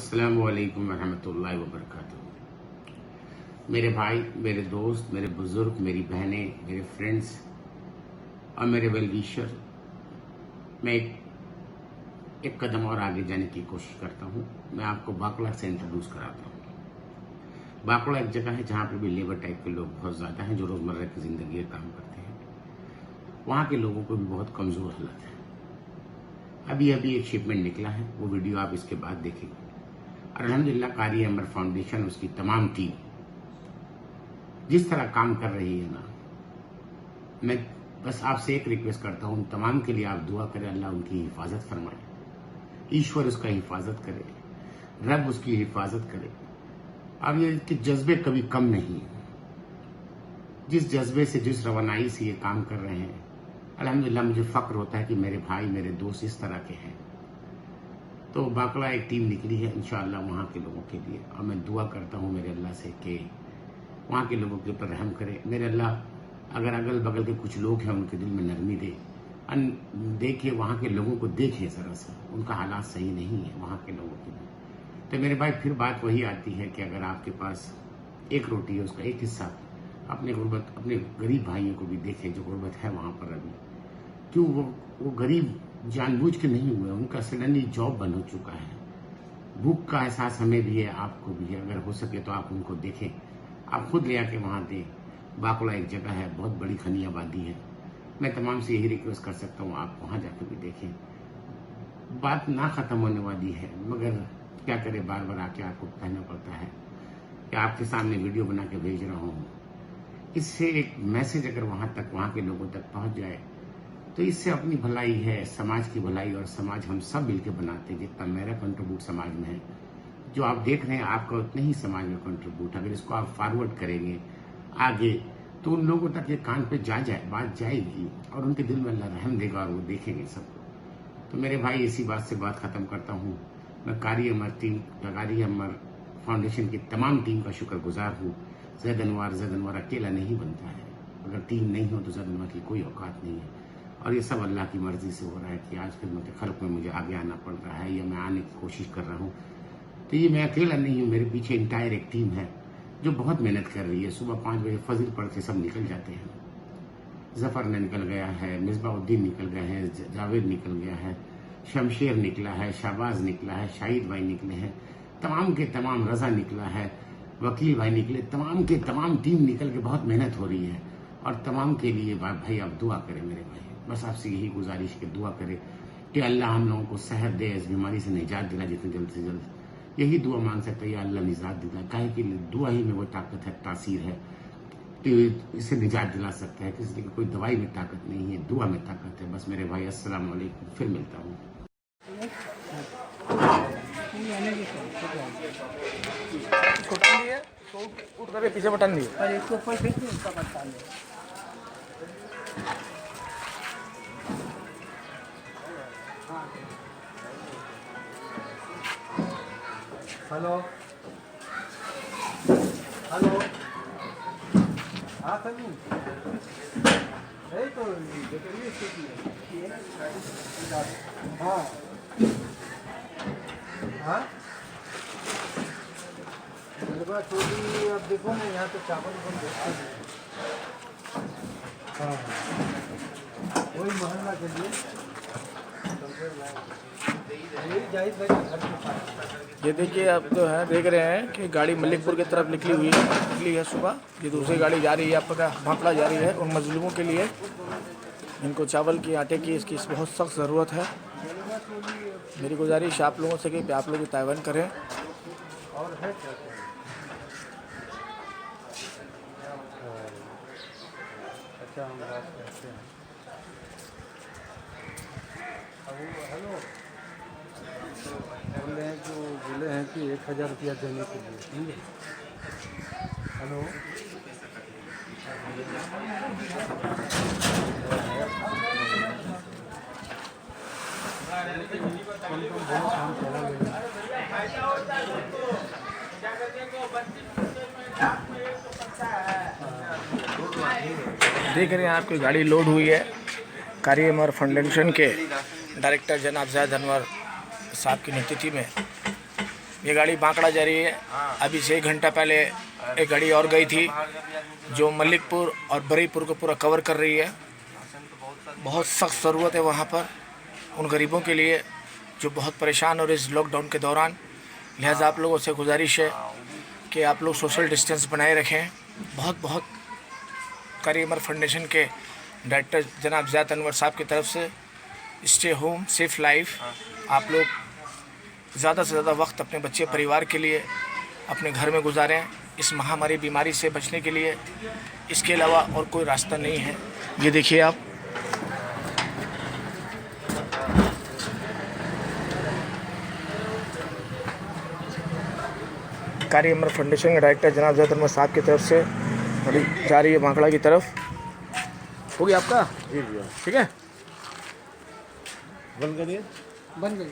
अस्सलामु अलैकुम वरहमतुल्लाहि वबरकातुहू। मेरे भाई, मेरे दोस्त, मेरे बुजुर्ग, मेरी बहनें, मेरे फ्रेंड्स और मेरे वेल विशर, मैं एक कदम और आगे जाने की कोशिश करता हूँ। मैं आपको बाकुड़ा से इंट्रोड्यूस कराता हूँ। बाकुड़ा एक जगह है जहाँ पे भी लेबर टाइप के लोग बहुत ज़्यादा हैं, जो रोज़मर्रा की ज़िंदगी में काम करते हैं। वहाँ के लोगों को भी बहुत कमज़ोर हालत है। अभी अभी एक शिपमेंट निकला है, वो वीडियो आप इसके बाद देखेंगे। अल्हम्दुलिल्लाह कारी अमर फाउंडेशन, उसकी तमाम टीम जिस तरह काम कर रही है ना, मैं बस आपसे एक रिक्वेस्ट करता हूँ, तमाम के लिए आप दुआ करें, अल्लाह उनकी हिफाजत फरमाए, ईश्वर उसका हिफाजत करे, रब उसकी हिफाजत करे। अब ये कि जज्बे कभी कम नहीं है। जिस जज्बे से, जिस रवानाई से ये काम कर रहे हैं, अल्हम्दुलिल्लाह मुझे फक्र होता है कि मेरे भाई, मेरे दोस्त इस तरह के हैं। तो बाकुड़ा एक टीम निकली है इंशाअल्लाह वहाँ के लोगों के लिए, और मैं दुआ करता हूँ मेरे अल्लाह से कि वहाँ के लोगों के ऊपर रहम करे। मेरे अल्लाह अगर अगल बगल के कुछ लोग हैं उनके दिल में नरमी दे, देखिए वहाँ के लोगों को देखिए, ज़रा सा उनका हालात सही नहीं है वहाँ के लोगों के लिए। तो मेरे भाई फिर बात वही आती है कि अगर आपके पास एक रोटी है, उसका एक हिस्सा अपने गुर्बत, अपने गरीब भाइयों को भी देखें जो गुर्बत है वहाँ पर। अभी क्यों वो गरीब जानबूझ के नहीं हुए, उनका सडनली जॉब बंद हो चुका है। भूख का एहसास हमें भी है, आपको भी है। अगर हो सके तो आप उनको देखें, आप खुद ले आके वहाँ दें। बाकुड़ा एक जगह है, बहुत बड़ी घनी आबादी है। मैं तमाम से यही रिक्वेस्ट कर सकता हूँ, आप वहाँ जाकर भी देखें। बात ना ख़त्म होने वाली है, मगर क्या करें, बार बार आके आपको कहना पड़ता है कि आपके सामने वीडियो बना के भेज रहा हूँ। इससे एक मैसेज अगर वहाँ तक, वहाँ के लोगों तक पहुँच जाए तो इससे अपनी भलाई है, समाज की भलाई, और समाज हम सब मिलकर बनाते हैं। जितना मेरा कंट्रीब्यूट समाज में है, जो आप देख रहे हैं, आपका उतना ही समाज में कंट्रीब्यूट। अगर इसको आप फॉरवर्ड करेंगे आगे तो उन लोगों तक ये कान पे बात जाएगी, और उनके दिल में अल्लाह रहम देगा और वो देखेंगे सबको। तो मेरे भाई, इसी बात से बात खत्म करता हूँ। मैं कारी अमर फाउंडेशन की तमाम टीम का शुक्रगुजार हूँ। ज़ैद अनवर अकेला नहीं बनता है। अगर टीम नहीं हो तो ज़ैद अनवर की कोई औकात नहीं है। और ये सब अल्लाह की मर्जी से हो रहा है कि आज खिदमत खल्क में मुझे आगे आना पड़ रहा है, या मैं आने की कोशिश कर रहा हूँ। तो ये मैं अकेला नहीं हूँ, मेरे पीछे इंटायर एक टीम है जो बहुत मेहनत कर रही है। सुबह 5 बजे फजर पढ़ के सब निकल जाते हैं। जफर ने निकल गया है, मिसबाउद्दीन निकल गए हैं, जावेद निकल गया है, शमशेर निकला है, शाहबाज निकला है, शाहिद भाई निकले हैं, तमाम के तमाम, रजा निकला है, वकील भाई निकले, तमाम के तमाम टीम निकल के बहुत मेहनत हो रही है। और तमाम के लिए भाई आप दुआ करें मेरे भाई। बस आपसे यही गुजारिश कि दुआ करें कि अल्लाह हम लोगों को सेहत दे, इस बीमारी से निजात दिला जितनी जल्द से जल्द। यही दुआ मांग सकते हैं, या अल्लाह निजात दिला। काहे कि दुआ ही में वो ताकत है, तासीर है कि इसे निजात दिला सकता है। किसी की कोई दवाई में ताकत नहीं है, दुआ में ताकत है। बस मेरे भाई, अस्सलाम वालेकुम, फिर मिलता हूँ। उठ करके पीछे बटन दिए और इसको ऊपर खींच के उसका बटन दे। हेलो हेलो, हाँ सर, यही तो देखिए स्थिति है। हाँ हाँ, मेरे पास छोटी, अब देखो ना यहाँ तो चावल देखते हैं। हाँ, वही मोहल्ला के लिए ये देखिए, आप जो है देख रहे हैं कि गाड़ी मलिकपुर की तरफ निकली है सुबह। ये दूसरी गाड़ी जा रही है, आपका बाकुड़ा जा रही है उन मजलूमों के लिए। इनको चावल की, आटे की, इसकी बहुत सख्त ज़रूरत है। मेरी गुजारिश आप लोगों से कि आप लोग ताइवान करें। और है अच्छा, हम बात करते हैं। हेलो, बोले हैं कि 1000 रुपया देने के लिए, ठीक है। हेलो, देख रहे हैं आपकी गाड़ी लोड हुई है। कारी अमर फाउंडेशन के डायरेक्टर जनाब ज़ैद अनवर साहब की नेतृत्व में ये गाड़ी बांकड़ा जा रही है। अभी से 1 घंटा पहले एक गाड़ी और गई थी जो मलिकपुर और बरीपुर को पूरा कवर कर रही है। बहुत सख्त ज़रूरत है वहाँ पर उन गरीबों के लिए जो बहुत परेशान हो रहे इस लॉकडाउन के दौरान। लिहाजा आप लोगों से गुजारिश है कि आप लोग सोशल डिस्टेंस बनाए रखें। बहुत कारी उमर फाउंडेशन के डायरेक्टर जनाब ज़ियाद अनवर साहब की तरफ से स्टे होम सेफ लाइफ। आप लोग ज़्यादा से ज़्यादा वक्त अपने बच्चे परिवार के लिए अपने घर में गुजारें इस महामारी बीमारी से बचने के लिए। इसके अलावा और कोई रास्ता नहीं है। ये देखिए आप, कारी उमर फाउंडेशन के डायरेक्टर जनाब ज़ियाद अनवर साहब की तरफ से गाड़ी जा रही है बांकड़ा की तरफ। हो गया आपका? ठीक है, बन गई।